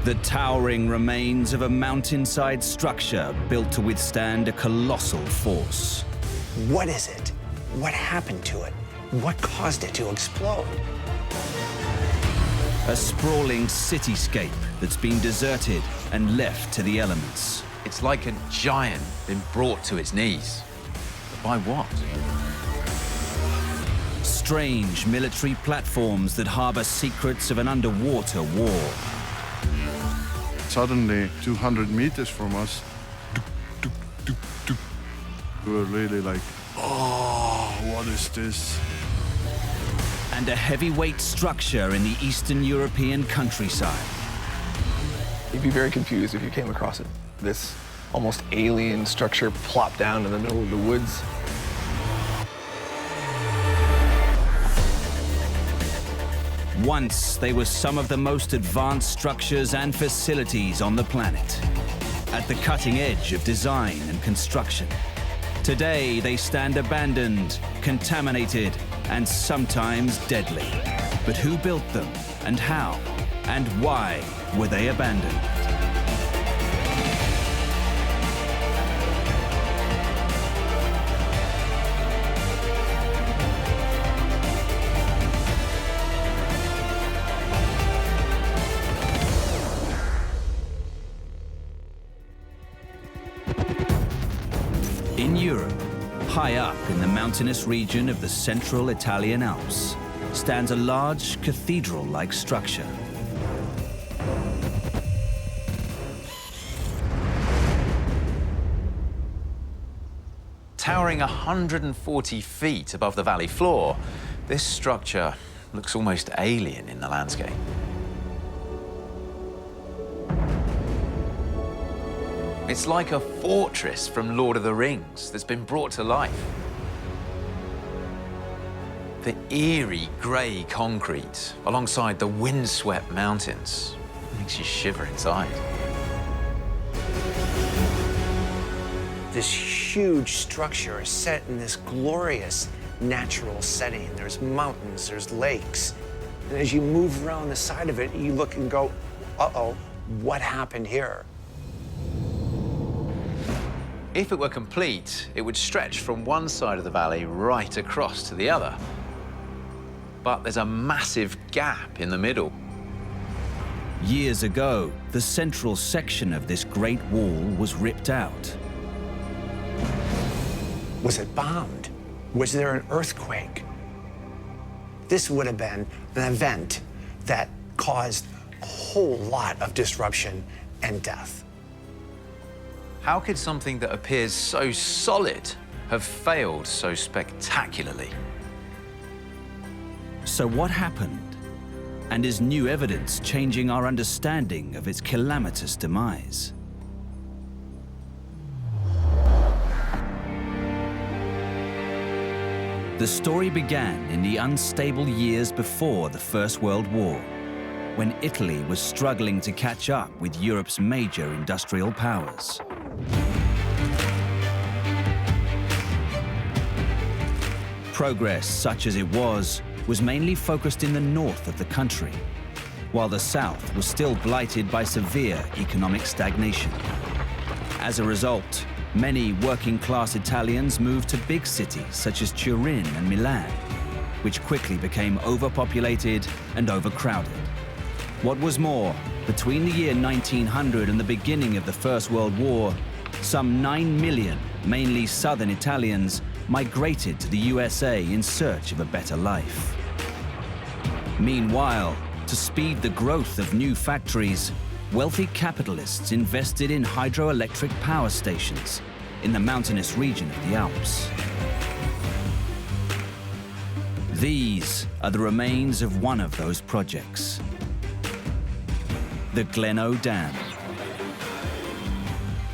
The towering remains of a mountainside structure built to withstand a colossal force. What is it? What happened to it? What caused it to explode? A sprawling cityscape that's been deserted and left to the elements. It's like a giant been brought to its knees. But by what? Strange military platforms that harbor secrets of an underwater war. Suddenly, 200 meters from us, we were really like, oh, what is this? And a heavyweight structure in the Eastern European countryside. You'd be very confused if you came across it. This almost alien structure plopped down in the middle of the woods. Once, they were some of the most advanced structures and facilities on the planet, at the cutting edge of design and construction. Today, they stand abandoned, contaminated, and sometimes deadly. But who built them, and how, and why were they abandoned? In Europe, high up in the mountainous region of the central Italian Alps, stands a large cathedral-like structure. Towering 140 feet above the valley floor, this structure looks almost alien in the landscape. It's like a fortress from Lord of the Rings that's been brought to life. The eerie grey concrete alongside the windswept mountains makes you shiver inside. This huge structure is set in this glorious natural setting. There's mountains, there's lakes. And as you move around the side of it, you look and go, uh-oh, what happened here? If it were complete, it would stretch from one side of the valley right across to the other. But there's a massive gap in the middle. Years ago, the central section of this great wall was ripped out. Was it bombed? Was there an earthquake? This would have been an event that caused a whole lot of disruption and death. How could something that appears so solid have failed so spectacularly? So what happened? And is new evidence changing our understanding of its calamitous demise? The story began in the unstable years before the First World War, when Italy was struggling to catch up with Europe's major industrial powers. Progress, such as it was mainly focused in the north of the country, while the south was still blighted by severe economic stagnation. As a result, many working-class Italians moved to big cities such as Turin and Milan, which quickly became overpopulated and overcrowded. What was more, between the year 1900 and the beginning of the First World War, some 9 million, mainly southern Italians, migrated to the USA in search of a better life. Meanwhile, to speed the growth of new factories, wealthy capitalists invested in hydroelectric power stations in the mountainous region of the Alps. These are the remains of one of those projects, the Gleno Dam.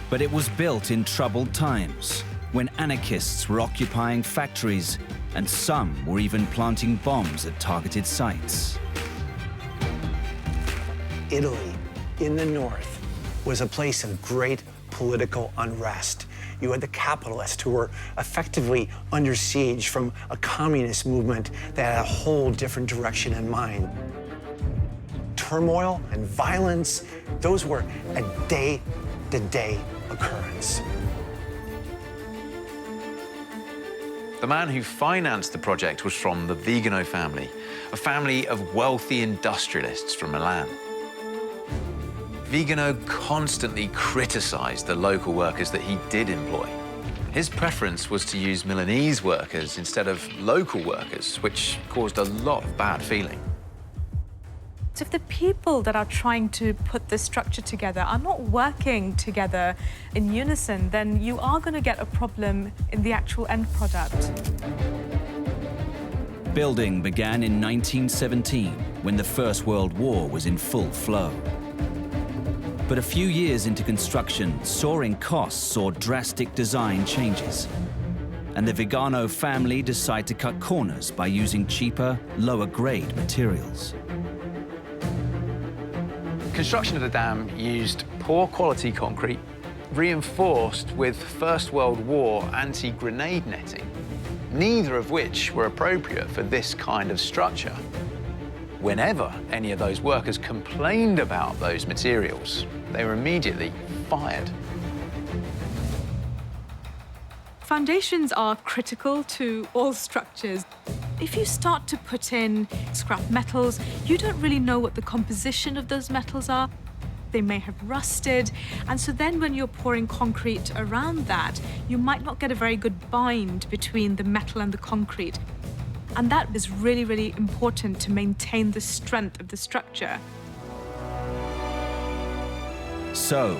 But it was built in troubled times, when anarchists were occupying factories and some were even planting bombs at targeted sites. Italy, in the north, was a place of great political unrest. You had the capitalists who were effectively under siege from a communist movement that had a whole different direction in mind. turmoil and violence, those were a day-to-day occurrence. The man who financed the project was from the Vigano family, a family of wealthy industrialists from Milan. Vigano constantly criticized the local workers that he did employ. His preference was to use Milanese workers instead of local workers, which caused a lot of bad feeling. So if the people that are trying to put this structure together are not working together in unison, then you are going to get a problem in the actual end product. Building began in 1917, when the First World War was in full flow. But a few years into construction, soaring costs saw drastic design changes. And the Vigano family decided to cut corners by using cheaper, lower-grade materials. Construction of the dam used poor quality concrete, reinforced with First World War anti-grenade netting, neither of which were appropriate for this kind of structure. Whenever any of those workers complained about those materials, they were immediately fired. Foundations are critical to all structures. If you start to put in scrap metals, you don't really know what the composition of those metals are. They may have rusted, and so then when you're pouring concrete around that, you might not get a very good bind between the metal and the concrete. And that is really, really important to maintain the strength of the structure. So,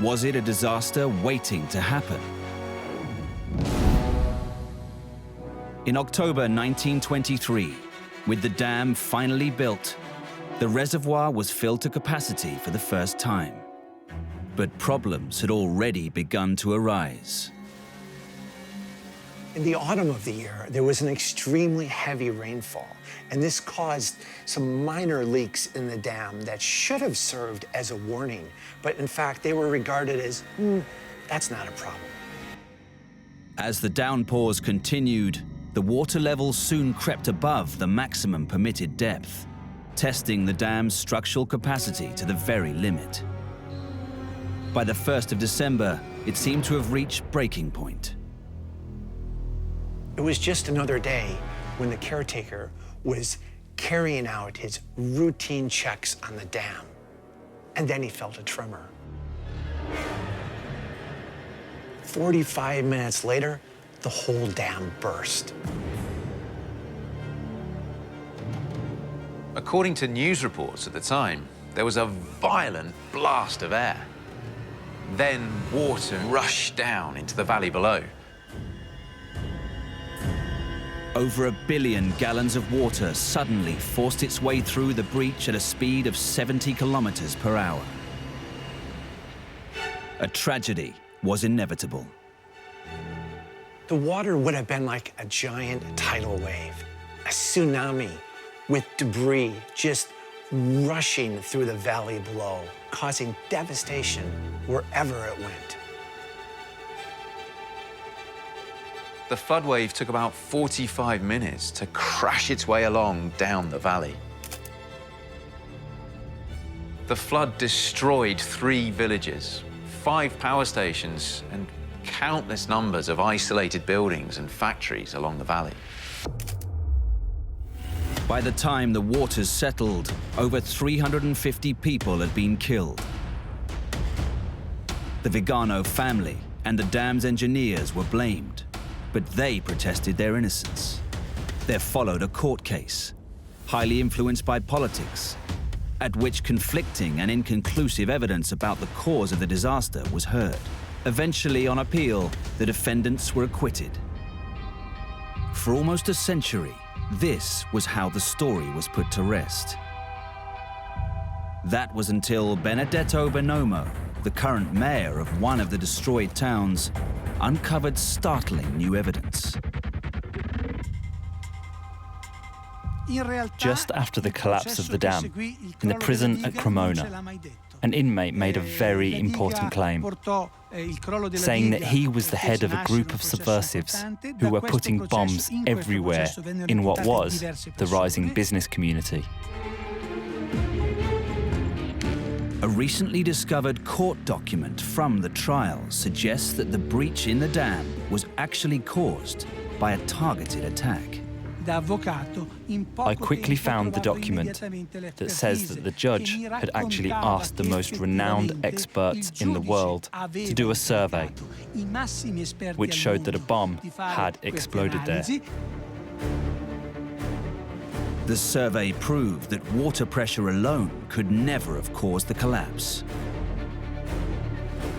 was it a disaster waiting to happen? In October 1923, with the dam finally built, the reservoir was filled to capacity for the first time. But problems had already begun to arise. In the autumn of the year, there was an extremely heavy rainfall, and this caused some minor leaks in the dam that should have served as a warning, but in fact, they were regarded as, that's not a problem. As the downpours continued, the water level soon crept above the maximum permitted depth, testing the dam's structural capacity to the very limit. By the 1st of December, it seemed to have reached breaking point. It was just another day when the caretaker was carrying out his routine checks on the dam, and then he felt a tremor. 45 minutes later, the whole dam burst. According to news reports at the time, there was a violent blast of air. Then water rushed down into the valley below. Over 1 billion gallons of water suddenly forced its way through the breach at a speed of 70 kilometers per hour. A tragedy was inevitable. The water would have been like a giant tidal wave, a tsunami with debris just rushing through the valley below, causing devastation wherever it went. The flood wave took about 45 minutes to crash its way along down the valley. The flood destroyed 3 villages, 5 power stations, and countless numbers of isolated buildings and factories along the valley. By the time the waters settled, over 350 people had been killed. The Vigano family and the dam's engineers were blamed, but they protested their innocence. There followed a court case, highly influenced by politics, at which conflicting and inconclusive evidence about the cause of the disaster was heard. Eventually, on appeal, the defendants were acquitted. For almost a century, this was how the story was put to rest. That was until Benedetto Bonomo, the current mayor of one of the destroyed towns, uncovered startling new evidence. Just after the collapse of the dam, in the prison at Cremona, an inmate made a very important claim, saying that he was the head of a group of subversives who were putting bombs everywhere in what was the rising business community. A recently discovered court document from the trial suggests that the breach in the dam was actually caused by a targeted attack. I quickly found the document that says that the judge had actually asked the most renowned experts in the world to do a survey, which showed that a bomb had exploded there. The survey proved that water pressure alone could never have caused the collapse.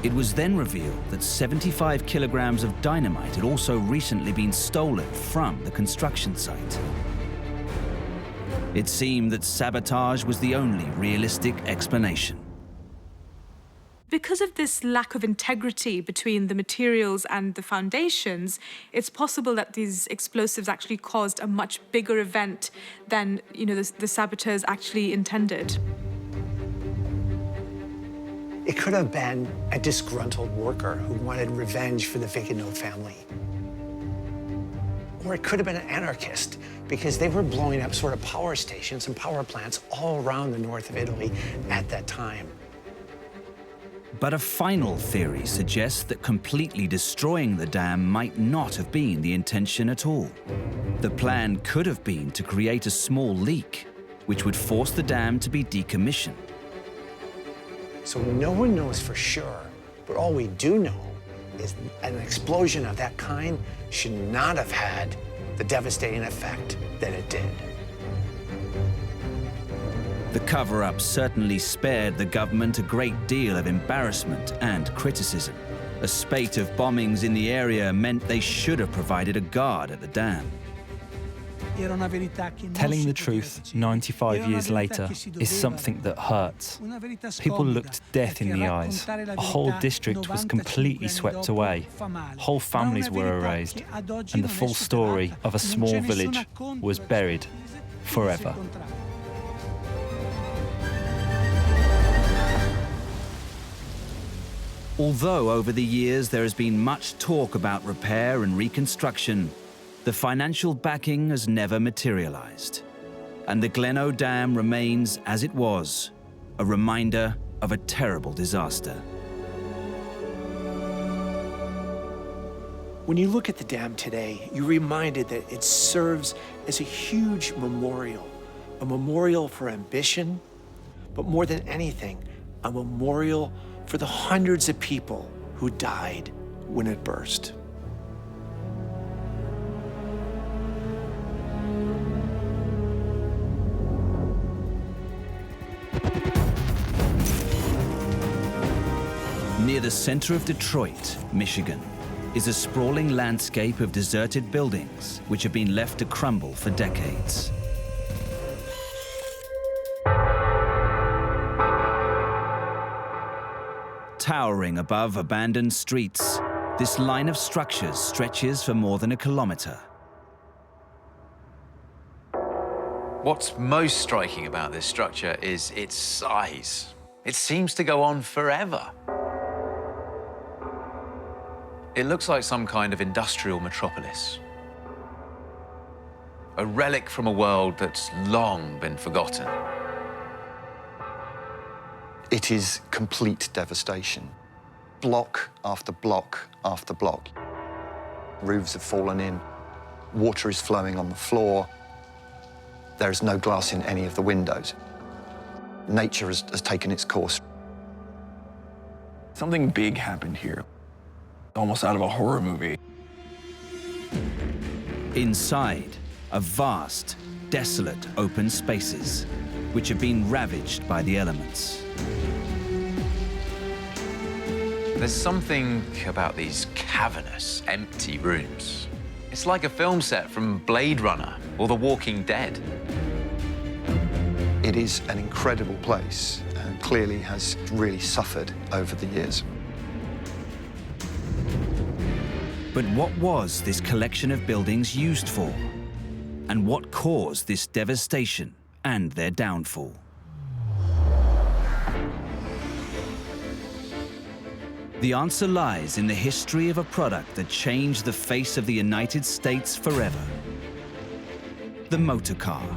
It was then revealed that 75 kilograms of dynamite had also recently been stolen from the construction site. It seemed that sabotage was the only realistic explanation. Because of this lack of integrity between the materials and the foundations, it's possible that these explosives actually caused a much bigger event than, the saboteurs actually intended. It could have been a disgruntled worker who wanted revenge for the Gleno family. Or it could have been an anarchist, because they were blowing up sort of power stations and power plants all around the north of Italy at that time. But a final theory suggests that completely destroying the dam might not have been the intention at all. The plan could have been to create a small leak, which would force the dam to be decommissioned. So no one knows for sure, but all we do know is an explosion of that kind should not have had the devastating effect that it did. The cover-up certainly spared the government a great deal of embarrassment and criticism. A spate of bombings in the area meant they should have provided a guard at the dam. Telling the truth 95 years later is something that hurts. People looked death in the eyes. A whole district was completely swept away. Whole families were erased. And the full story of a small village was buried forever. Although over the years there has been much talk about repair and reconstruction, the financial backing has never materialized. And the Gleno Dam remains as it was, a reminder of a terrible disaster. When you look at the dam today, you're reminded that it serves as a huge memorial, a memorial for ambition, but more than anything, a memorial for the hundreds of people who died when it burst. Near the center of Detroit, Michigan, is a sprawling landscape of deserted buildings which have been left to crumble for decades. Towering above abandoned streets, this line of structures stretches for more than a kilometer. What's most striking about this structure is its size. It seems to go on forever. It looks like some kind of industrial metropolis. A relic from a world that's long been forgotten. It is complete devastation. Block after block after block. Roofs have fallen in, water is flowing on the floor. There is no glass in any of the windows. Nature has taken its course. Something big happened here, almost out of a horror movie. Inside are vast, desolate open spaces, which have been ravaged by the elements. There's something about these cavernous, empty rooms. It's like a film set from Blade Runner or The Walking Dead. It is an incredible place and clearly has really suffered over the years. But what was this collection of buildings used for? And what caused this devastation and their downfall? The answer lies in the history of a product that changed the face of the United States forever: the motor car.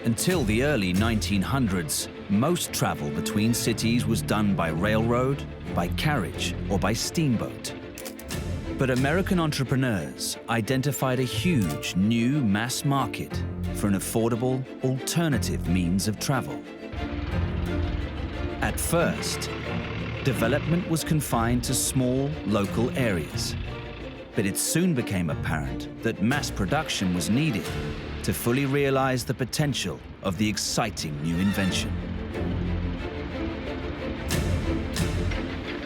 Until the early 1900s, Most travel between cities was done by railroad, by carriage, or by steamboat. But American entrepreneurs identified a huge new mass market for an affordable, alternative means of travel. At first, development was confined to small, local areas. But it soon became apparent that mass production was needed to fully realize the potential of the exciting new invention.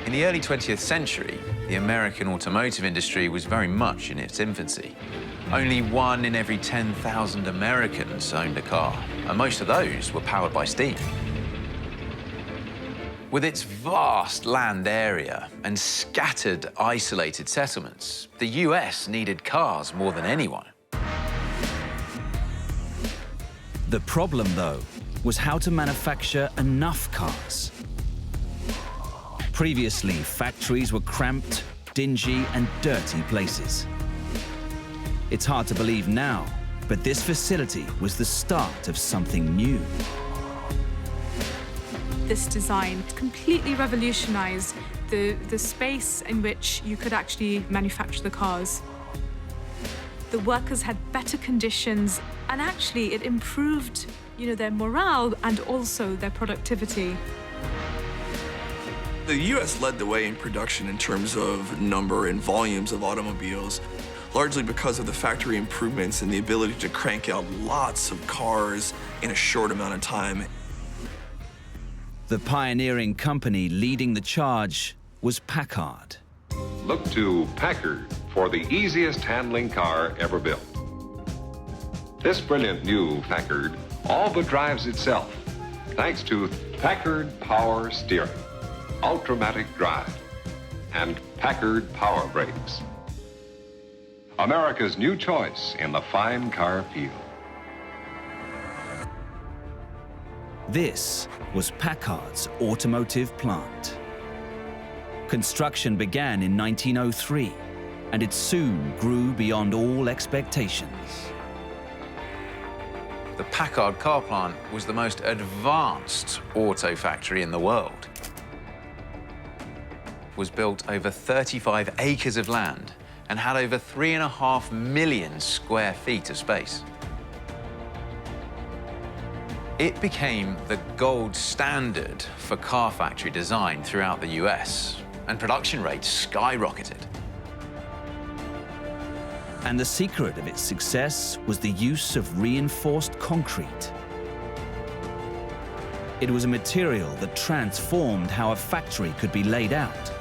In the early 20th century, the American automotive industry was very much in its infancy. Only 1 in every 10,000 Americans owned a car, and most of those were powered by steam. With its vast land area and scattered, isolated settlements, the US needed cars more than anyone. The problem, though, was how to manufacture enough cars. Previously, factories were cramped, dingy, and dirty places. It's hard to believe now, but this facility was the start of something new. This design completely revolutionized the space in which you could actually manufacture the cars. The workers had better conditions, and actually it improved, their morale and also their productivity. The U.S. led the way in production in terms of number and volumes of automobiles, largely because of the factory improvements and the ability to crank out lots of cars in a short amount of time. The pioneering company leading the charge was Packard. Look to Packard for the easiest handling car ever built. This brilliant new Packard all but drives itself, thanks to Packard Power Steering, Ultramatic Drive, and Packard Power Brakes. America's new choice in the fine car field. This was Packard's automotive plant. Construction began in 1903, and it soon grew beyond all expectations. The Packard car plant was the most advanced auto factory in the world. It was built over 35 acres of land and had over 3.5 million square feet of space. It became the gold standard for car factory design throughout the US, and production rates skyrocketed. And the secret of its success was the use of reinforced concrete. It was a material that transformed how a factory could be laid out,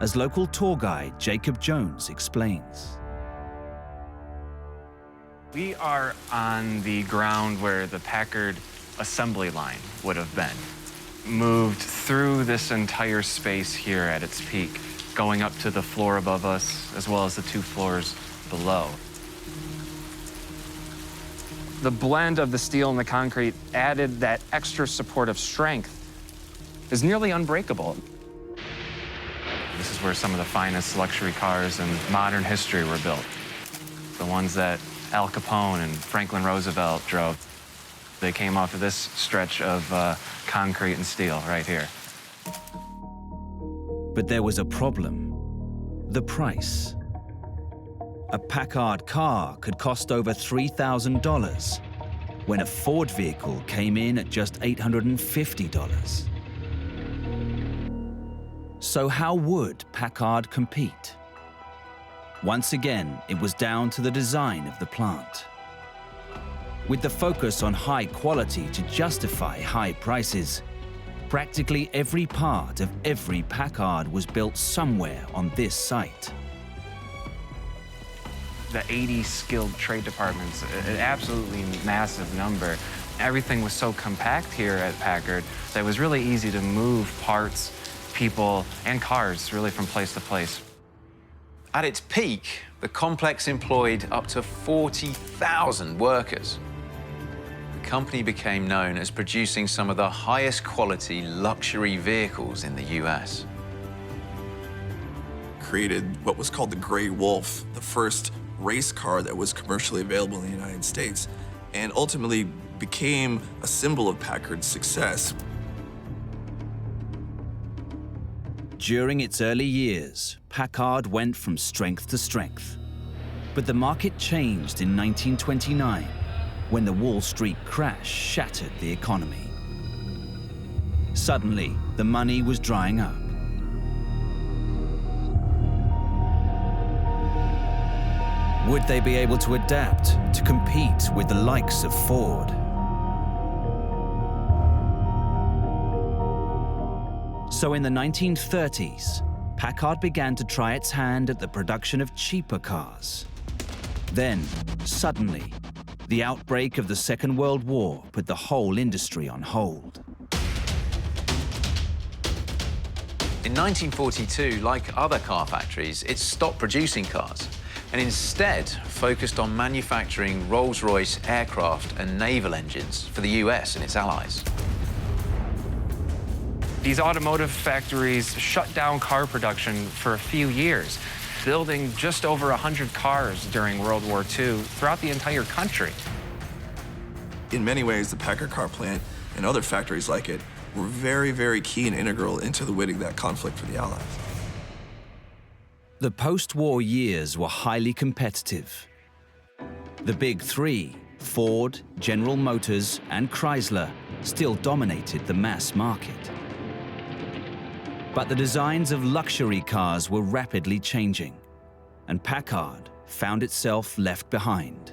as local tour guide Jacob Jones explains. We are on the ground where the Packard assembly line would have been. Moved through this entire space here at its peak, going up to the floor above us, as well as the 2 floors below. The blend of the steel and the concrete added that extra supportive strength. Is nearly unbreakable. This is where some of the finest luxury cars in modern history were built. The ones that Al Capone and Franklin Roosevelt drove. They came off of this stretch of concrete and steel right here. But there was a problem: the price. A Packard car could cost over $3,000 when a Ford vehicle came in at just $850. So how would Packard compete? Once again, it was down to the design of the plant. With the focus on high quality to justify high prices, practically every part of every Packard was built somewhere on this site. The 80 skilled trade departments, an absolutely massive number. Everything was so compact here at Packard that it was really easy to move parts, people, and cars really from place to place. At its peak, the complex employed up to 40,000 workers. The company became known as producing some of the highest quality luxury vehicles in the US. Created what was called the Gray Wolf, the first race car that was commercially available in the United States, and ultimately became a symbol of Packard's success. During its early years, Packard went from strength to strength. But the market changed in 1929, when the Wall Street crash shattered the economy. Suddenly, the money was drying up. Would they be able to adapt to compete with the likes of Ford? So in the 1930s, Packard began to try its hand at the production of cheaper cars. Then, suddenly, the outbreak of the Second World War put the whole industry on hold. In 1942, like other car factories, it stopped producing cars and instead focused on manufacturing Rolls-Royce aircraft and naval engines for the US and its allies. These automotive factories shut down car production for a few years, building just over 100 cars during World War II throughout the entire country. In many ways, the Packard car plant and other factories like it were very, very key and integral into the winning that conflict for the Allies. The post-war years were highly competitive. The big three, Ford, General Motors, and Chrysler, still dominated the mass market. But the designs of luxury cars were rapidly changing, and Packard found itself left behind.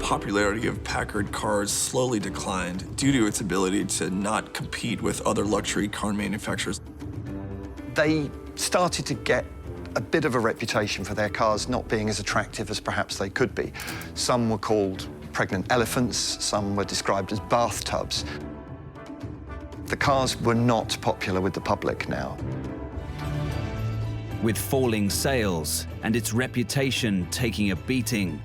Popularity of Packard cars slowly declined due to its ability to not compete with other luxury car manufacturers. They started to get a bit of a reputation for their cars not being as attractive as perhaps they could be. Some were called pregnant elephants, some were described as bathtubs. The cars were not popular with the public now. With falling sales and its reputation taking a beating,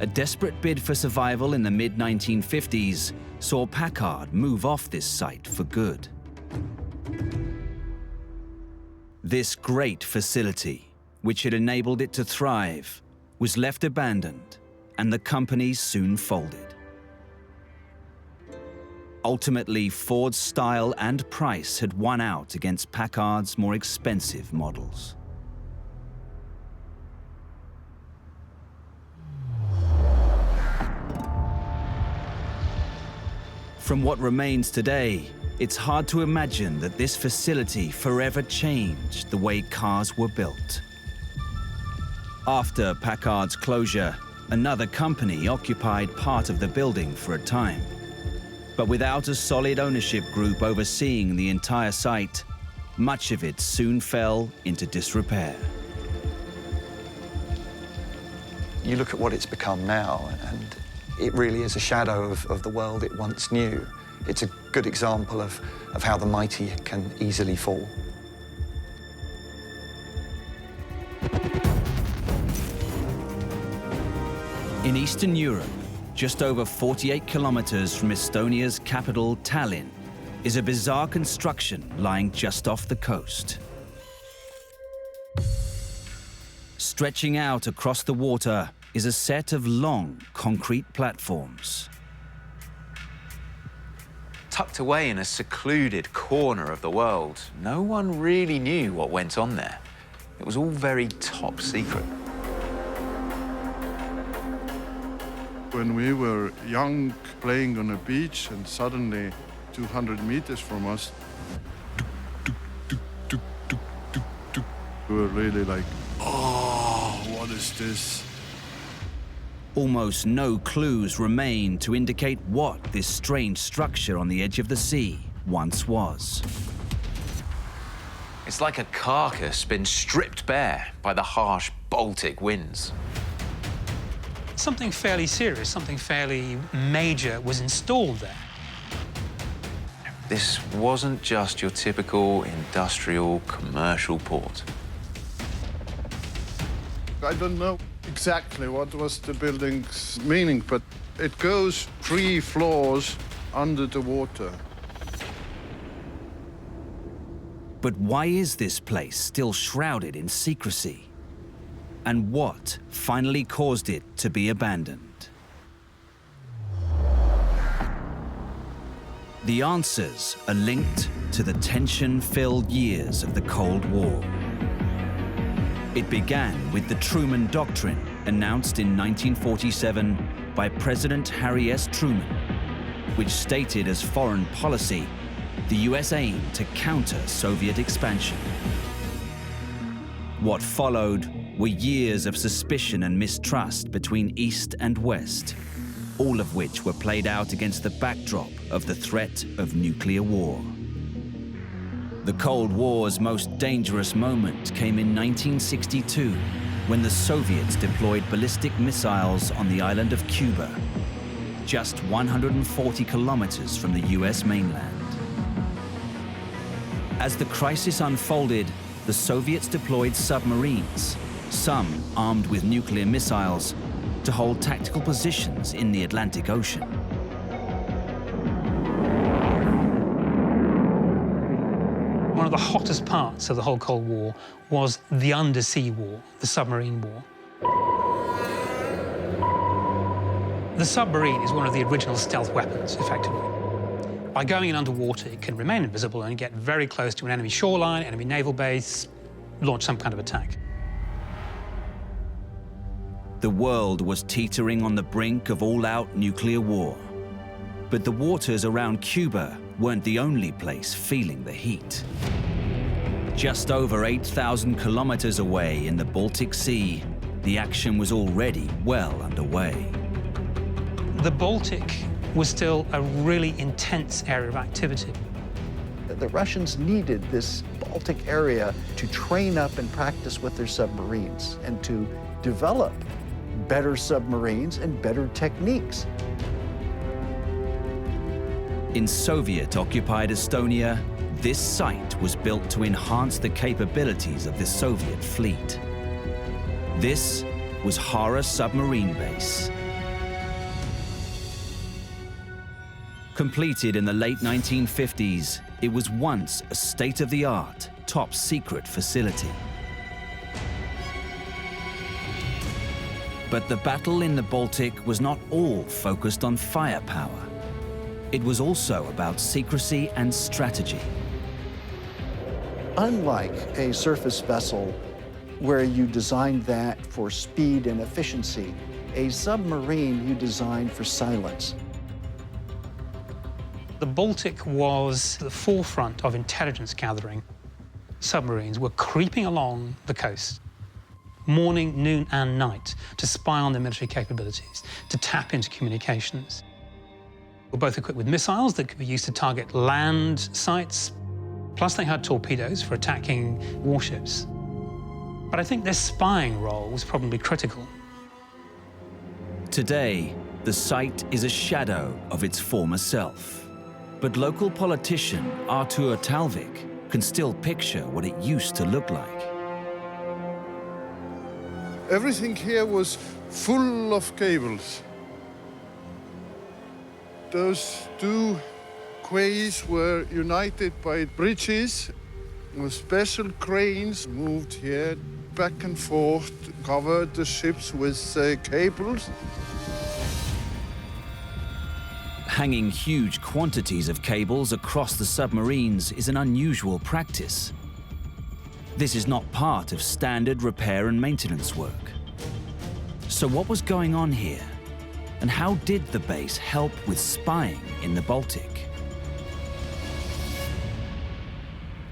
a desperate bid for survival in the mid-1950s saw Packard move off this site for good. This great facility, which had enabled it to thrive, was left abandoned, and the company soon folded. Ultimately, Ford's style and price had won out against Packard's more expensive models. From what remains today, it's hard to imagine that this facility forever changed the way cars were built. After Packard's closure, another company occupied part of the building for a time. But without a solid ownership group overseeing the entire site, much of it soon fell into disrepair. You look at what it's become now, and it really is a shadow of the world it once knew. It's a good example of how the mighty can easily fall. In Eastern Europe, just over 48 kilometers from Estonia's capital, Tallinn, is a bizarre construction lying just off the coast. Stretching out across the water is a set of long concrete platforms. Tucked away in a secluded corner of the world, no one really knew what went on there. It was all very top secret. When we were young, playing on a beach, and suddenly 200 meters from us, we were really like, oh, what is this? Almost no clues remain to indicate what this strange structure on the edge of the sea once was. It's like a carcass been stripped bare by the harsh Baltic winds. Something fairly serious, something fairly major was installed there. This wasn't just your typical industrial commercial port. I don't know exactly what was the building's meaning, but it goes 3 floors under the water. But why is this place still shrouded in secrecy? And what finally caused it to be abandoned? The answers are linked to the tension-filled years of the Cold War. It began with the Truman Doctrine, announced in 1947 by President Harry S. Truman, which stated as foreign policy the US aimed to counter Soviet expansion. What followed were years of suspicion and mistrust between East and West, all of which were played out against the backdrop of the threat of nuclear war. The Cold War's most dangerous moment came in 1962, when the Soviets deployed ballistic missiles on the island of Cuba, just 140 kilometers from the US mainland. As the crisis unfolded, the Soviets deployed submarines, some armed with nuclear missiles, to hold tactical positions in the Atlantic Ocean. One of the hottest parts of the whole Cold War was the undersea war, the submarine war. The submarine is one of the original stealth weapons, effectively. By going in underwater, it can remain invisible and get very close to an enemy shoreline, enemy naval base, launch some kind of attack. The world was teetering on the brink of all-out nuclear war. But the waters around Cuba weren't the only place feeling the heat. Just over 8,000 kilometers away in the Baltic Sea, the action was already well underway. The Baltic was still a really intense area of activity. The Russians needed this Baltic area to train up and practice with their submarines and to develop better submarines and better techniques. In Soviet-occupied Estonia, this site was built to enhance the capabilities of the Soviet fleet. This was Hara Submarine Base. Completed in the late 1950s, it was once a state-of-the-art, top-secret facility. But the battle in the Baltic was not all focused on firepower. It was also about secrecy and strategy. Unlike a surface vessel where you designed that for speed and efficiency, a submarine you designed for silence. The Baltic was the forefront of intelligence gathering. Submarines were creeping along the coast, morning, noon, and night, to spy on their military capabilities, to tap into communications. Were both equipped with missiles that could be used to target land sites, plus they had torpedoes for attacking warships. But I think their spying role was probably critical. Today, the site is a shadow of its former self. But local politician Artur Talvik can still picture what it used to look like. Everything here was full of cables. Those two quays were united by bridges with special cranes moved here back and forth, covered the ships with cables. Hanging huge quantities of cables across the submarines is an unusual practice. This is not part of standard repair and maintenance work. So what was going on here? And how did the base help with spying in the Baltic?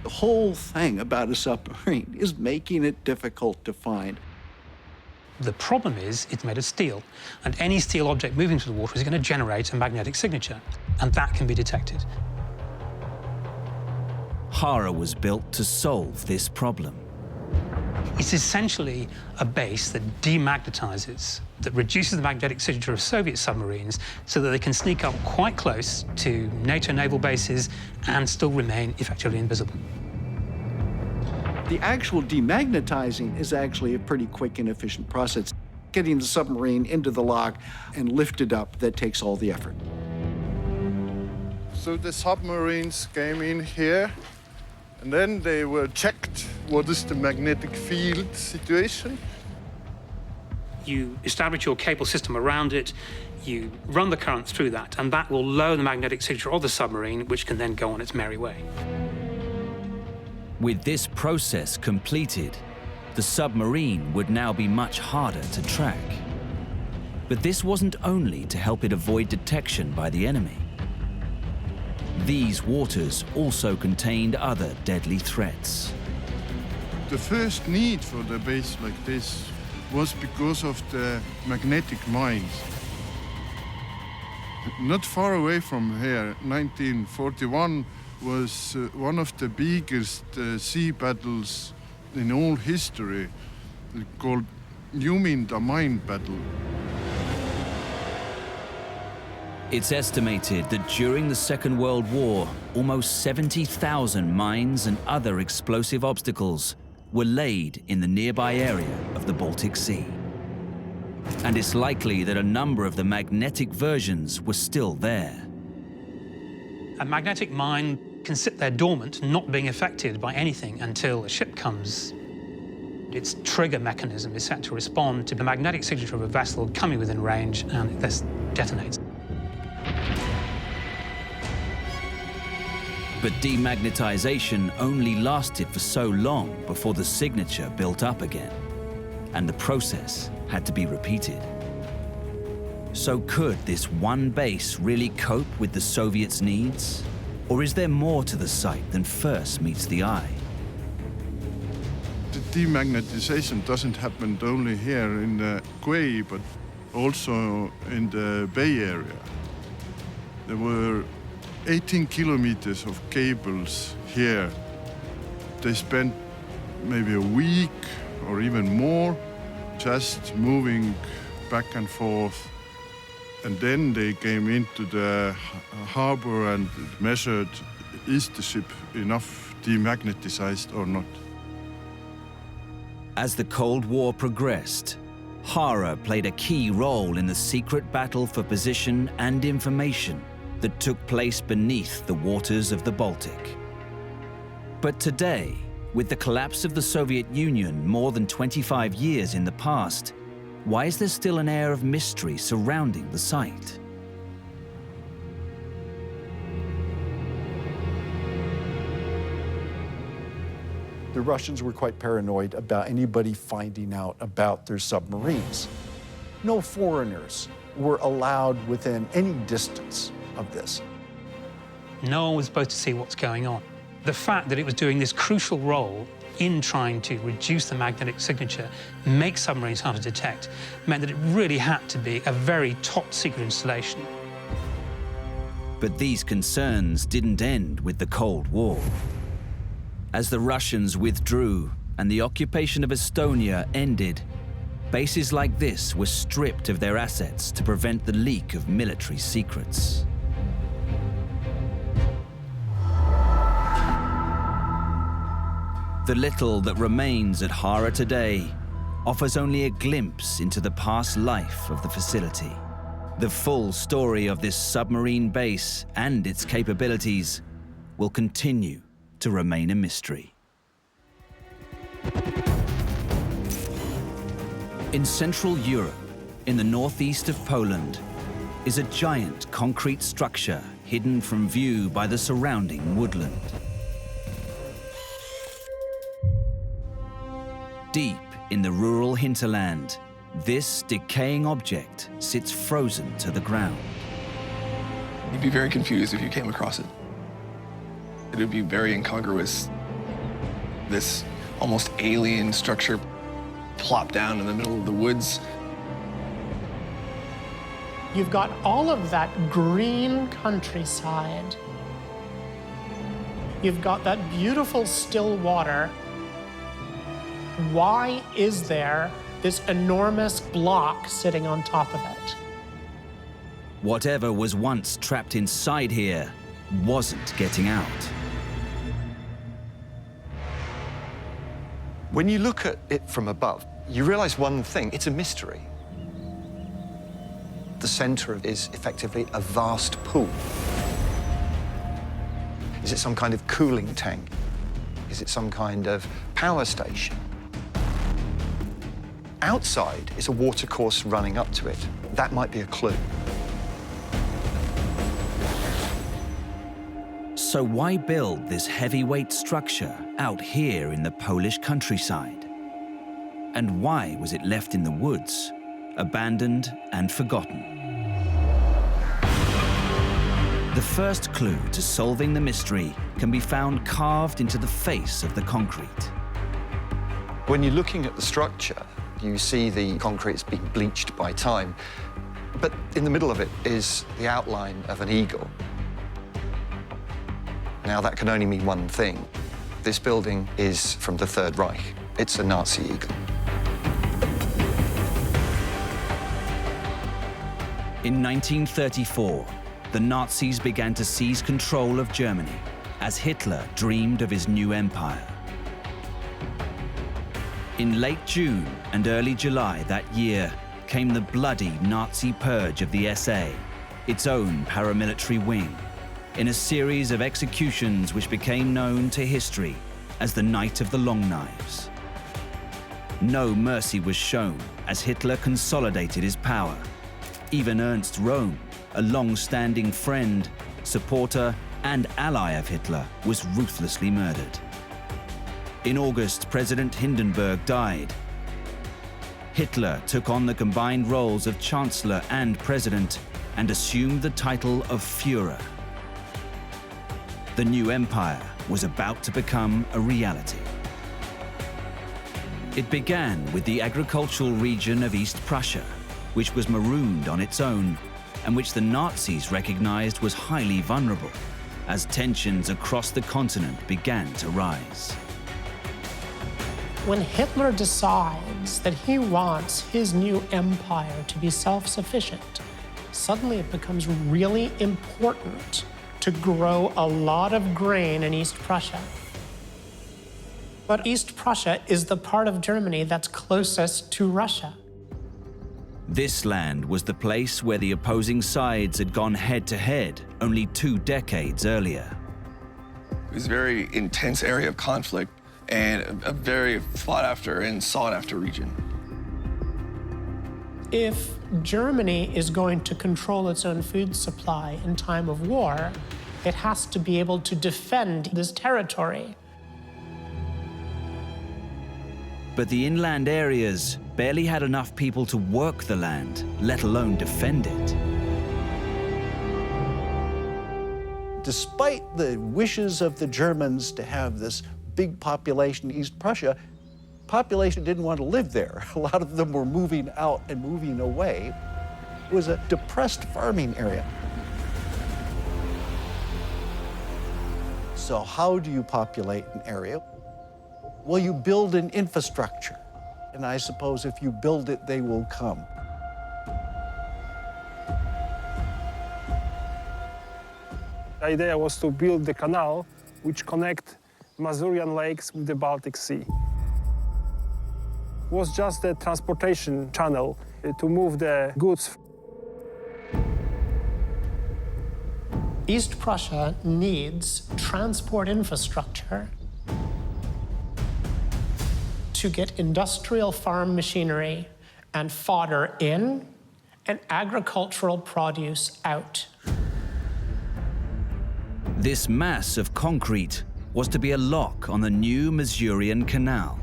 The whole thing about a submarine is making it difficult to find. The problem is it's made of steel, and any steel object moving through the water is going to generate a magnetic signature, and that can be detected. Hara was built to solve this problem. It's essentially a base that demagnetizes, that reduces the magnetic signature of Soviet submarines so that they can sneak up quite close to NATO naval bases and still remain effectively invisible. The actual demagnetizing is actually a pretty quick and efficient process. Getting the submarine into the lock and lifted up, that takes all the effort. So the submarines came in here, and then they were checked. What is the magnetic field situation? You establish your cable system around it, you run the current through that, and that will lower the magnetic signature of the submarine, which can then go on its merry way. With this process completed, the submarine would now be much harder to track. But this wasn't only to help it avoid detection by the enemy. These waters also contained other deadly threats. The first need for the base like this was because of the magnetic mines. Not far away from here, 1941 was one of the biggest sea battles in all history, called Gleno Mine Battle. It's estimated that during the Second World War, almost 70,000 mines and other explosive obstacles were laid in the nearby area of the Baltic Sea. And it's likely that a number of the magnetic versions were still there. A magnetic mine can sit there dormant, not being affected by anything until a ship comes. Its trigger mechanism is set to respond to the magnetic signature of a vessel coming within range, and this detonates. But demagnetization only lasted for so long before the signature built up again, and the process had to be repeated. So could this one base really cope with the Soviets' needs? Or is there more to the site than first meets the eye? The demagnetization doesn't happen only here in the quay, but also in the Bay Area. There were 18 kilometers of cables here. They spent maybe a week or even more just moving back and forth. And then they came into the harbor and measured, is the ship enough demagnetized or not? As the Cold War progressed, Hara played a key role in the secret battle for position and information that took place beneath the waters of the Baltic. But today, with the collapse of the Soviet Union more than 25 years in the past, why is there still an air of mystery surrounding the site? The Russians were quite paranoid about anybody finding out about their submarines. No foreigners were allowed within any distance of this. No one was supposed to see what's going on. The fact that it was doing this crucial role in trying to reduce the magnetic signature, make submarines hard to detect, meant that it really had to be a very top-secret installation. But these concerns didn't end with the Cold War. As the Russians withdrew and the occupation of Estonia ended, bases like this were stripped of their assets to prevent the leak of military secrets. The little that remains at Hara today offers only a glimpse into the past life of the facility. The full story of this submarine base and its capabilities will continue to remain a mystery. In Central Europe, in the northeast of Poland, is a giant concrete structure hidden from view by the surrounding woodland. Deep in the rural hinterland, this decaying object sits frozen to the ground. You'd be very confused if you came across it. It would be very incongruous. This almost alien structure plopped down in the middle of the woods. You've got all of that green countryside. You've got that beautiful still water. Why is there this enormous block sitting on top of it? Whatever was once trapped inside here wasn't getting out. When you look at it from above, you realize one thing: it's a mystery. The center is effectively a vast pool. Is it some kind of cooling tank? Is it some kind of power station? outside is a watercourse running up to it. That might be a clue. So why build this heavyweight structure out here in the Polish countryside? And why was it left in the woods, abandoned and forgotten? The first clue to solving the mystery can be found carved into the face of the concrete. When you're looking at the structure, you see the concrete's been bleached by time, but in the middle of it is the outline of an eagle. Now, that can only mean one thing. This building is from the Third Reich. It's a Nazi eagle. In 1934, the Nazis began to seize control of Germany as Hitler dreamed of his new empire. In late June and early July that year came the bloody Nazi purge of the SA, its own paramilitary wing, in a series of executions which became known to history as the Night of the Long Knives. No mercy was shown as Hitler consolidated his power. Even Ernst Röhm, a long-standing friend, supporter, and ally of Hitler, was ruthlessly murdered. In August, President Hindenburg died. Hitler took on the combined roles of Chancellor and President and assumed the title of Führer. The new empire was about to become a reality. It began with the agricultural region of East Prussia, which was marooned on its own and which the Nazis recognized was highly vulnerable as tensions across the continent began to rise. When Hitler decides that he wants his new empire to be self-sufficient, suddenly it becomes really important to grow a lot of grain in East Prussia. But East Prussia is the part of Germany that's closest to Russia. This land was the place where the opposing sides had gone head-to-head only 2 decades earlier. It was a very intense area of conflict and a very fought-after and sought-after region. If Germany is going to control its own food supply in time of war, it has to be able to defend this territory. But the inland areas barely had enough people to work the land, let alone defend it. Despite the wishes of the Germans to have this big population in East Prussia, population didn't want to live there. A lot of them were moving out and moving away. It was a depressed farming area. So how do you populate an area? Well, you build an infrastructure. And I suppose if you build it, they will come. The idea was to build the canal which connect Masurian lakes with the Baltic Sea. It was just a transportation channel to move the goods. East Prussia needs transport infrastructure to get industrial farm machinery and fodder in and agricultural produce out. This mass of concrete was to be a lock on the new Masurian Canal.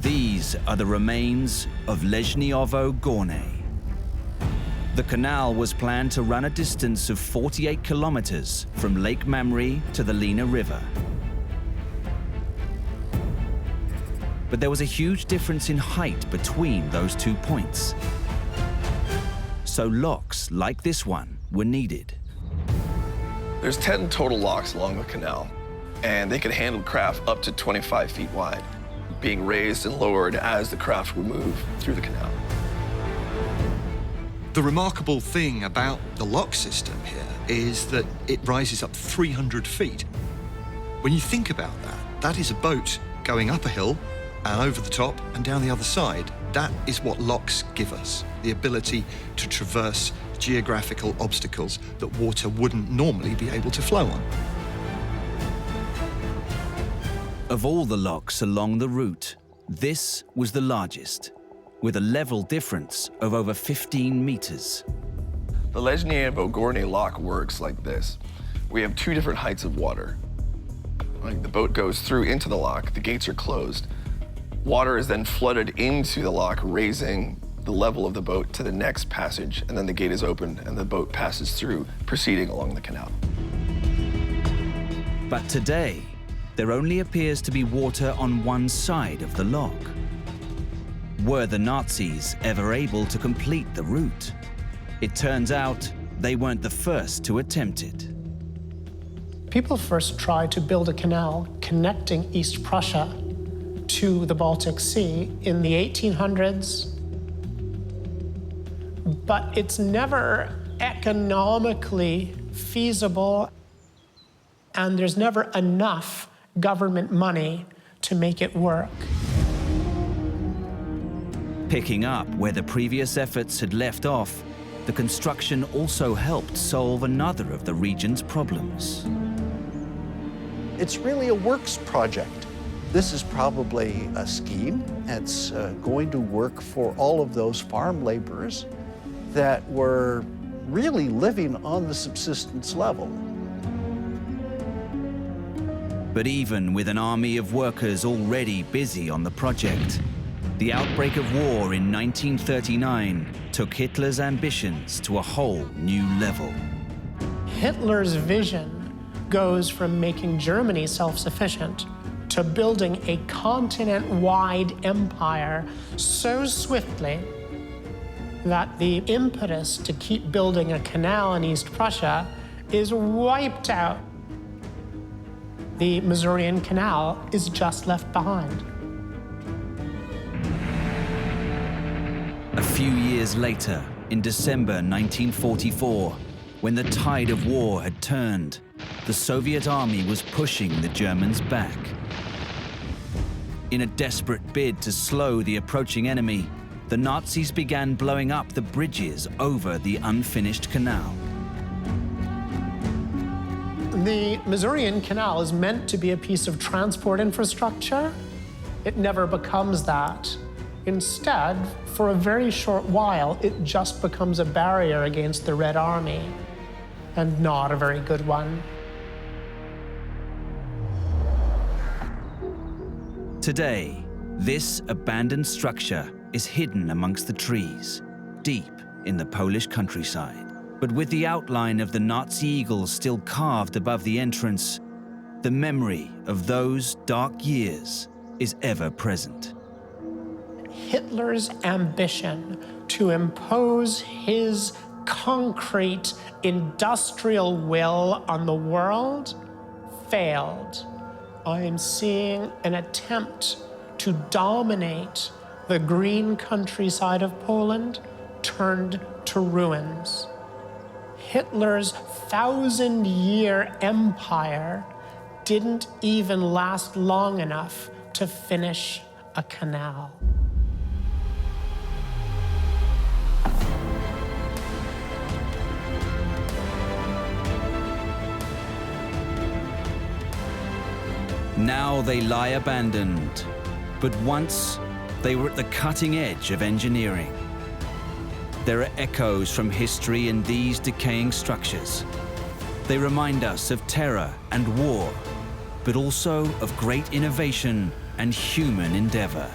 These are the remains of Leżniowo Górne. The canal was planned to run a distance of 48 kilometers from Lake Mamre to the Lena River. But there was a huge difference in height between those 2 points. So locks like this one were needed. There's 10 total locks along the canal, and they could handle craft up to 25 feet wide, being raised and lowered as the craft would move through the canal. The remarkable thing about the lock system here is that it rises up 300 feet. When you think about that, that is a boat going up a hill and over the top and down the other side. That is what locks give us, the ability to traverse geographical obstacles that water wouldn't normally be able to flow on. Of all the locks along the route, This was the largest, with a level difference of over 15 meters. The Lejnie-Bogorny lock works like this. We have two different heights of water. Like the boat goes through into the lock, the gates are closed. Water is then flooded into the lock, raising the level of the boat to the next passage, and then the gate is opened and the boat passes through, proceeding along the canal. But today, there only appears to be water on one side of the lock. Were the Nazis ever able to complete the route? It turns out they weren't the first to attempt it. People first tried to build a canal connecting East Prussia to the Baltic Sea in the 1800s, but it's never economically feasible, and there's never enough government money to make it work. Picking up where the previous efforts had left off, the construction also helped solve another of the region's problems. It's really a works project. This is probably a scheme that's going to work for all of those farm laborers that were really living on the subsistence level. But even with an army of workers already busy on the project, the outbreak of war in 1939 took Hitler's ambitions to a whole new level. Hitler's vision goes from making Germany self-sufficient to building a continent-wide empire so swiftly that the impetus to keep building a canal in East Prussia is wiped out. The Masurian Canal is just left behind. A few years later, in December 1944, when the tide of war had turned, the Soviet army was pushing the Germans back. In a desperate bid to slow the approaching enemy, the Nazis began blowing up the bridges over the unfinished canal. The Masurian Canal is meant to be a piece of transport infrastructure. It never becomes that. Instead, for a very short while, it just becomes a barrier against the Red Army, and not a very good one. Today, this abandoned structure is hidden amongst the trees, deep in the Polish countryside. But with the outline of the Nazi eagle still carved above the entrance, the memory of those dark years is ever present. Hitler's ambition to impose his concrete industrial will on the world failed. I am seeing an attempt to dominate the green countryside of Poland turned to ruins. Hitler's 1,000-year empire didn't even last long enough to finish a canal. Now they lie abandoned, but once they were at the cutting edge of engineering. There are echoes from history in these decaying structures. They remind us of terror and war, but also of great innovation and human endeavor.